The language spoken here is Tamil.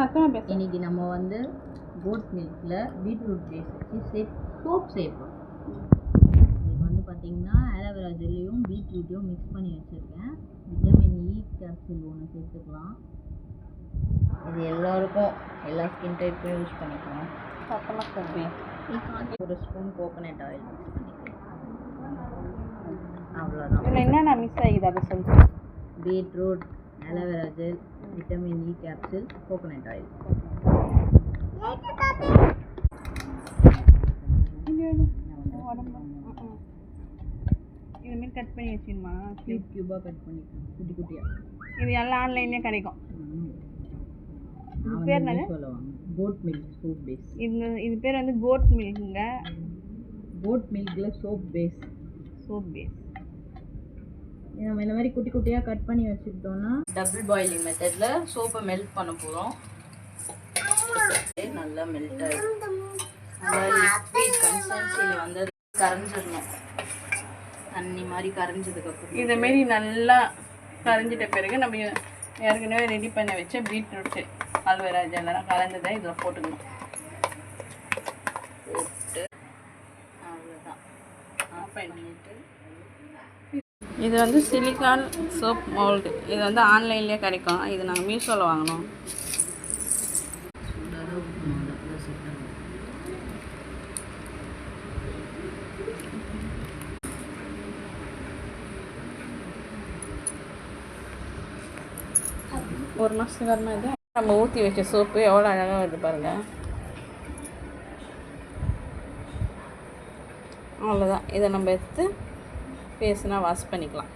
இன்னைக்கு நம்ம வந்து கோட் மில்கில் பீட்ரூட் பேஸ் வச்சு சோப் செய்யப்போம். இது வந்து பார்த்திங்கன்னா ஆலோவேரா ஜெல்லையும் பீட்ரூட்டையும் மிக்ஸ் பண்ணி வச்சுருக்கேன். விட்டமின் இ கேப்சூல் ஒன்று சேர்த்துக்கலாம். இது எல்லோருக்கும் எல்லா ஸ்கின் டைப்பும் யூஸ் பண்ணிக்கலாம். ஒரு ஸ்பூன் கோகோனட் ஆயில் மிக்ஸ் பண்ணிக்கலாம். அவ்வளோதான். இதில் என்னென்ன மிக்ஸ் ஆகிது அதை சொல்லுங்கள். Beetroot, aloe vera gel, vitamin E capsule, coconut oil. இதுமாரி கட் பண்ணி வச்சுக்கணுமா? க்யூபாக கட் பண்ணிக்கலாம், குட்டி குட்டியாக. இது எல்லாம் ஆன்லைன்லேயே கிடைக்கும். இது பேர் என்ன சொல்லுவாங்க? Goat milk soap base. இது பேர் வந்து கோட் மில்க்குங்க. கோட் மில்கில் சோப் பேஸ். நம்ம இந்த மாதிரி குட்டி குட்டியாக கட் பண்ணி வச்சுக்கிட்டோம்னா டபுள் பாயிலிங் மெத்தடில் சோப்பை மெல்ட் பண்ண போகிறோம். நல்லா மெல்ட் ஆகிடும். நல்லா லிக்விட் கன்சிஸ்டன்சியில் வந்து கரைஞ்சிடணும். தண்ணி மாதிரி கரைஞ்சதுக்கப்புறம் இதேமாரி நல்லா கரைஞ்சிட்ட பிறகு நம்ம ஏற்கனவே ரெடி பண்ணி வச்ச பீட்ரூட்டு ஆலோவேரா ஜெல்லாம் கலந்ததை இதில் போட்டுக்கணும். போட்டு அவ்வளோதான் ஆஃப் பண்ணிட்டு. இது வந்து சிலிக்கான் சோப் மோல்டு. இது வந்து ஆன்லைன்லேயே கிடைக்கும். இது நாங்கள் மீஷோவில் வாங்கினோம். ஒரு மாதத்துக்கு வரணும். இது நம்ம ஊற்றி வச்ச சோப்பு எவ்வளோ அழகாக வருது பாருங்கள். அவ்வளோதான். இதை நம்ம எடுத்து ஃபேஸ்னால் வாஷ் பண்ணிக்கலாம்.